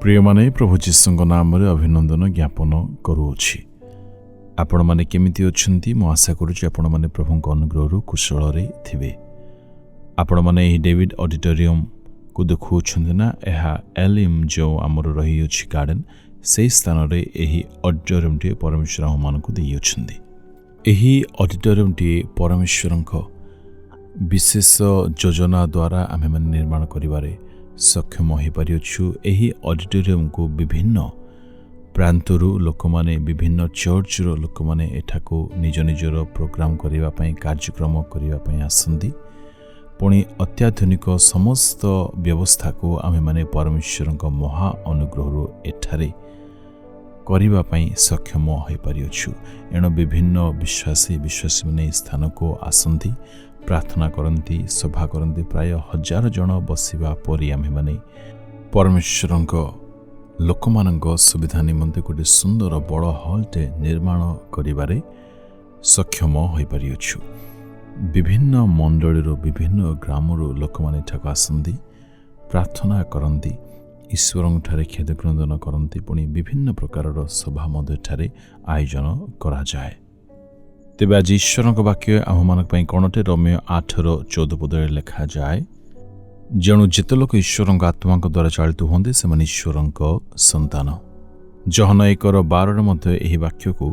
ପ୍ରିୟମାନେ ପ୍ରଭୁ ଯୀଶୁଙ୍କ ନାମରେ ଅଭିନନ୍ଦନ ଜ୍ଞାପନ କରୁଅଛି। ଆପଣମାନେ କେମିତି ଅଛନ୍ତି? ମୁଁ ଆଶା କରୁଛି ଆପଣମାନେ ପ୍ରଭୁଙ୍କ ଅନୁଗ୍ରହରୁ କୁଶଳରେ ଥିବେ। ଆପଣମାନେ ଏହି ଡେଭିଡ୍ ଅଡିଟୋରିୟମକୁ ଦେଖୁଅଛନ୍ତି ନା? ଏହା ଏଲିମ୍ ଯେଉଁ ଆମର ରହିଅଛି ଗାର୍ଡେନ, ସେହି ସ୍ଥାନରେ ଏହି ଅଡିଟୋରିୟମଟିଏ ପରମେଶ୍ୱର ଆମମାନଙ୍କୁ ଦେଇଅଛନ୍ତି। ଏହି ଅଡିଟୋରିୟମଟିଏ ପରମେଶ୍ୱରଙ୍କ ବିଶେଷ ଯୋଜନା ଦ୍ୱାରା ଆମେମାନେ ନିର୍ମାଣ କରିବାରେ ସକ୍ଷମ ହୋଇପାରିଅଛୁ। ଏହି ଅଡିଟୋରିୟମକୁ ବିଭିନ୍ନ ପ୍ରାନ୍ତରୁ ଲୋକମାନେ, ବିଭିନ୍ନ ଚର୍ଚ୍ଚର ଲୋକମାନେ ଏଠାକୁ ନିଜ ନିଜର ପ୍ରୋଗ୍ରାମ କରିବା ପାଇଁ, କାର୍ଯ୍ୟକ୍ରମ କରିବା ପାଇଁ ଆସନ୍ତି। ପୁଣି ଅତ୍ୟାଧୁନିକ ସମସ୍ତ ବ୍ୟବସ୍ଥାକୁ ଆମେମାନେ ପରମେଶ୍ୱରଙ୍କ ମହା ଅନୁଗ୍ରହରୁ ଏଠାରେ କରିବା ପାଇଁ ସକ୍ଷମ ହୋଇପାରିଅଛୁ। ଏଣୁ ବିଭିନ୍ନ ବିଶ୍ୱାସୀମାନେ ଏହି ସ୍ଥାନକୁ ଆସନ୍ତି, ପ୍ରାର୍ଥନା କରନ୍ତି, ସଭା କରନ୍ତି। ପ୍ରାୟ 1000 ଜଣ ବସିବା ପରି ଆମେମାନେ ପରମେଶ୍ୱରଙ୍କ ଲୋକମାନଙ୍କ ସୁବିଧା ନିମନ୍ତେ ଗୋଟିଏ ସୁନ୍ଦର ବଡ଼ ହଲ୍ଟେ ନିର୍ମାଣ କରିବାରେ ସକ୍ଷମ ହୋଇପାରିଅଛୁ। ବିଭିନ୍ନ ମଣ୍ଡଳୀରୁ, ବିଭିନ୍ନ ଗ୍ରାମରୁ ଲୋକମାନେ ଏଠାକୁ ଆସନ୍ତି, ପ୍ରାର୍ଥନା କରନ୍ତି, ଈଶ୍ୱରଙ୍କଠାରେ କ୍ଷେତ୍ରକ୍ରନ୍ଦନ କରନ୍ତି। ପୁଣି ବିଭିନ୍ନ ପ୍ରକାରର ସଭା ମଧ୍ୟ ଏଠାରେ ଆୟୋଜନ କରାଯାଏ। ତେବେ ଆଜି ଈଶ୍ୱରଙ୍କ ବାକ୍ୟ ଆମମାନଙ୍କ ପାଇଁ କ'ଣଟେ? ରୋମୀୟ 8:14 ପଦରେ ଲେଖାଯାଏ, ଯେଣୁ ଯେତେ ଲୋକ ଈଶ୍ୱରଙ୍କ ଆତ୍ମାଙ୍କ ଦ୍ୱାରା ଚାଳିତ ହୁଅନ୍ତି ସେମାନେ ଈଶ୍ୱରଙ୍କ ସନ୍ତାନ। ଜହନ 1:12 ମଧ୍ୟ ଏହି ବାକ୍ୟକୁ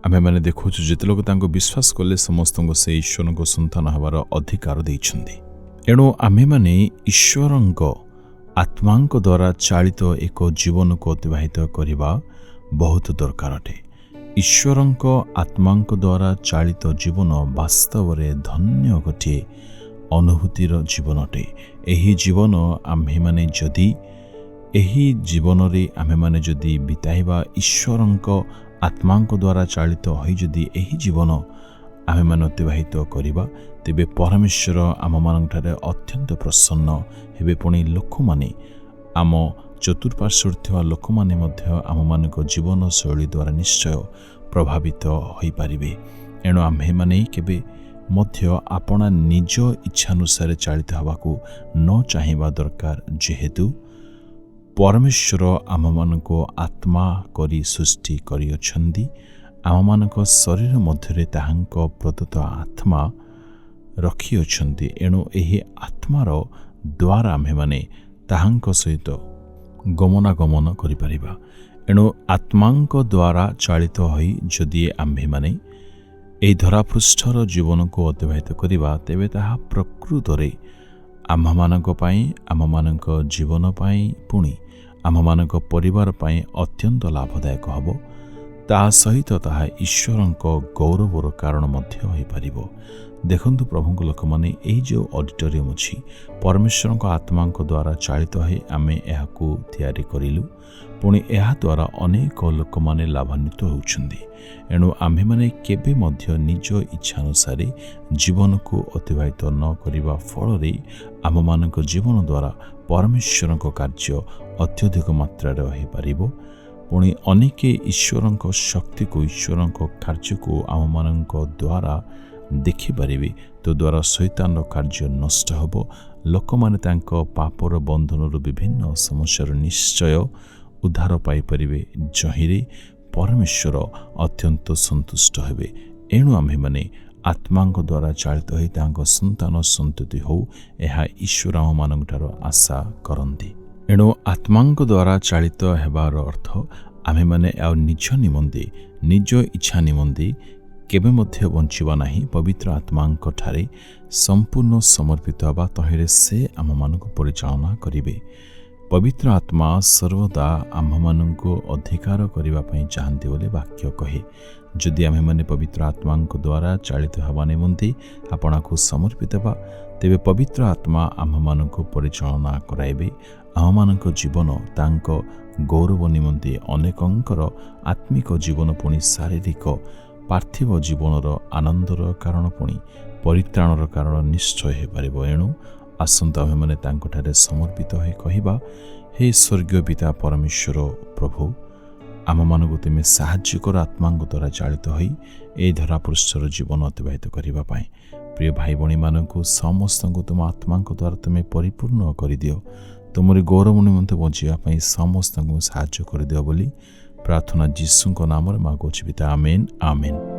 ଆମେମାନେ ଦେଖୁଛୁ, ଯେତେ ଲୋକ ତାଙ୍କୁ ବିଶ୍ୱାସ କଲେ ସମସ୍ତଙ୍କୁ ସେ ଈଶ୍ୱରଙ୍କ ସନ୍ତାନ ହେବାର ଅଧିକାର ଦେଇଛନ୍ତି। ଏଣୁ ଆମେମାନେ ଈଶ୍ୱରଙ୍କ ଆତ୍ମାଙ୍କ ଦ୍ୱାରା ଚାଳିତ ଏକ ଜୀବନକୁ ଅତିବାହିତ କରିବା ବହୁତ ଦରକାର ଅଟେ। ଈଶ୍ୱରଙ୍କ ଆତ୍ମାଙ୍କ ଦ୍ୱାରା ଚାଳିତ ଜୀବନ ବାସ୍ତବରେ ଧନ୍ୟ ଗୋଟିଏ ଅନୁଭୂତିର ଜୀବନ ଅଟେ। ଏହି ଜୀବନରେ ଆମେମାନେ ଯଦି ବିତାଇବା, ଈଶ୍ୱରଙ୍କ ଆତ୍ମାଙ୍କ ଦ୍ୱାରା ଚାଳିତ ହୋଇ ଯଦି ଏହି ଜୀବନ ଆମେମାନେ ଅତିବାହିତ କରିବା, ତେବେ ପରମେଶ୍ୱର ଆମମାନଙ୍କଠାରେ ଅତ୍ୟନ୍ତ ପ୍ରସନ୍ନ ହେବେ। ପୁଣି ଲୋକମାନେ, ଆମ ଚତୁଃପାର୍ଶ୍ୱରେ ଥିବା ଲୋକମାନେ ମଧ୍ୟ ଆମମାନଙ୍କ ଜୀବନଶୈଳୀ ଦ୍ୱାରା ନିଶ୍ଚୟ ପ୍ରଭାବିତ ହୋଇପାରିବେ। ଏଣୁ ଆମ୍ଭେମାନେ କେବେ ମଧ୍ୟ ଆପଣା ନିଜ ଇଚ୍ଛାନୁସାରେ ଚାଳିତ ହେବାକୁ ନ ଚାହିଁବା ଦରକାର, ଯେହେତୁ ପରମେଶ୍ୱର ଆମମାନଙ୍କୁ ଆତ୍ମା କରି ସୃଷ୍ଟି କରିଅଛନ୍ତି। ଆମମାନଙ୍କ ଶରୀର ମଧ୍ୟରେ ତାହାଙ୍କ ପ୍ରଦତ୍ତ ଆତ୍ମା ରଖିଅଛନ୍ତି। ଏଣୁ ଏହି ଆତ୍ମାର ଦ୍ୱାରା ଆମ୍ଭେମାନେ ତାହାଙ୍କ ସହିତ ଗମନାଗମନ କରିପାରିବା। ଏଣୁ ଆତ୍ମାଙ୍କ ଦ୍ୱାରା ଚାଳିତ ହୋଇ ଯଦି ଆମ୍ଭେମାନେ ଏହି ଧରାପୃଷ୍ଠର ଜୀବନକୁ ଅତିବାହିତ କରିବା, ତେବେ ତାହା ପ୍ରକୃତରେ ଆମ୍ଭମାନଙ୍କ ପାଇଁ, ଆମମାନଙ୍କ ଜୀବନ ପାଇଁ, ପୁଣି ଆମମାନଙ୍କ ପରିବାର ପାଇଁ ଅତ୍ୟନ୍ତ ଲାଭଦାୟକ ହେବ। ତାହା ସହିତ ତାହା ଈଶ୍ୱରଙ୍କ ଗୌରବର କାରଣ ମଧ୍ୟ ହୋଇପାରିବ। ଦେଖନ୍ତୁ ପ୍ରଭୁଙ୍କ ଲୋକମାନେ, ଏହି ଯେଉଁ ଅଡିଟୋରିୟମ ଅଛି, ପରମେଶ୍ୱରଙ୍କ ଆତ୍ମାଙ୍କ ଦ୍ୱାରା ଚାଳିତ ହୋଇ ଆମେ ଏହାକୁ ତିଆରି କରିଲୁ। ପୁଣି ଏହାଦ୍ୱାରା ଅନେକ ଲୋକମାନେ ଲାଭାନ୍ୱିତ ହେଉଛନ୍ତି। ଏଣୁ ଆମ୍ଭେମାନେ କେବେ ମଧ୍ୟ ନିଜ ଇଚ୍ଛାନୁସାରେ ଜୀବନକୁ ଅତିବାହିତ ନ କରିବା ଫଳରେ ଆମମାନଙ୍କ ଜୀବନ ଦ୍ୱାରା ପରମେଶ୍ୱରଙ୍କ କାର୍ଯ୍ୟ ଅତ୍ୟଧିକ ମାତ୍ରାରେ ହୋଇପାରିବ। ପୁଣି ଅନେକ ଈଶ୍ୱରଙ୍କ ଶକ୍ତିକୁ, ଈଶ୍ୱରଙ୍କ କାର୍ଯ୍ୟକୁ ଆମମାନଙ୍କ ଦ୍ୱାରା ଦେଖିପାରିବେ। ତଦ୍ୱାରା ଶୈତାନର କାର୍ଯ୍ୟ ନଷ୍ଟ ହେବ। ଲୋକମାନେ ତାଙ୍କ ପାପର ବନ୍ଧନରୁ, ବିଭିନ୍ନ ସମସ୍ୟାରୁ ନିଶ୍ଚୟ ଉଦ୍ଧାର ପାଇପାରିବେ, ଯହିଁରେ ପରମେଶ୍ୱର ଅତ୍ୟନ୍ତ ସନ୍ତୁଷ୍ଟ ହେବେ। ଏଣୁ ଆମ୍ଭେମାନେ ଆତ୍ମାଙ୍କ ଦ୍ୱାରା ଚାଳିତ ହୋଇ ତାଙ୍କ ସନ୍ତାନ ସନ୍ତତି ହେଉ, ଏହା ଈଶ୍ୱର ଆମମାନଙ୍କଠାରୁ ଆଶା କରନ୍ତି। ଏଣୁ ଆତ୍ମାଙ୍କ ଦ୍ୱାରା ଚାଳିତ ହେବାର ଅର୍ଥ ଆମେମାନେ ଆଉ ନିଜ ନିମନ୍ତେ, ନିଜ ଇଚ୍ଛା ନିମନ୍ତେ କେବେ ମଧ୍ୟ ବଞ୍ଚିବା ନାହିଁ। ପବିତ୍ର ଆତ୍ମାଙ୍କଠାରେ ସମ୍ପୂର୍ଣ୍ଣ ସମର୍ପିତ ହେବା, ତହିଁରେ ସେ ଆମମାନଙ୍କୁ ପରିଚାଳନା କରିବେ। ପବିତ୍ର ଆତ୍ମା ସର୍ବଦା ଆମ୍ଭମାନଙ୍କୁ ଅଧିକାର କରିବା ପାଇଁ ଚାହାନ୍ତି ବୋଲି ବାକ୍ୟ କହେ। ଯଦି ଆମେମାନେ ପବିତ୍ର ଆତ୍ମାଙ୍କ ଦ୍ୱାରା ଚାଳିତ ହେବା ନିମନ୍ତେ ଆପଣାକୁ ସମର୍ପିତ ହେବା, ତେବେ ପବିତ୍ର ଆତ୍ମା ଆମ୍ଭମାନଙ୍କୁ ପରିଚାଳନା କରାଇବେ। ଆମମାନଙ୍କ ଜୀବନ ତାଙ୍କ ଗୌରବ ନିମନ୍ତେ ଅନେକଙ୍କର ଆତ୍ମିକ ଜୀବନ, ପୁଣି ଶାରୀରିକ ପାର୍ଥିବ ଜୀବନର ଆନନ୍ଦର କାରଣ, ପୁଣି ପରିତ୍ରାଣର କାରଣ ନିଶ୍ଚୟ ହୋଇପାରିବ। ଏଣୁ ଆସନ୍ତୁ ଆମେମାନେ ତାଙ୍କଠାରେ ସମର୍ପିତ ହୋଇ କହିବା, ହେ ସ୍ୱର୍ଗୀୟ ପିତା ପରମେଶ୍ୱର ପ୍ରଭୁ, ଆମମାନଙ୍କୁ ତୁମେ ସାହାଯ୍ୟ କର ଆତ୍ମାଙ୍କ ଦ୍ୱାରା ଚାଳିତ ହୋଇ ଏହି ଧରାପୃଷ୍ଠର ଜୀବନ ଅତିବାହିତ କରିବା ପାଇଁ। ପ୍ରିୟ ଭାଇ ଭଉଣୀମାନଙ୍କୁ ସମସ୍ତଙ୍କୁ ତୁମ ଆତ୍ମାଙ୍କ ଦ୍ୱାରା ତୁମେ ପରିପୂର୍ଣ୍ଣ କରିଦିଅ। ତୁମରି ଗୌରବ ନିମନ୍ତେ ବଞ୍ଚିବା ପାଇଁ ସମସ୍ତଙ୍କୁ ସାହାଯ୍ୟ କରିଦିଅ ବୋଲି ପ୍ରାର୍ଥନା ଯୀଶୁଙ୍କ ନାମରେ ମାଗୁଅଛି ପିତା। ଆମେନ୍ ଆମେନ୍।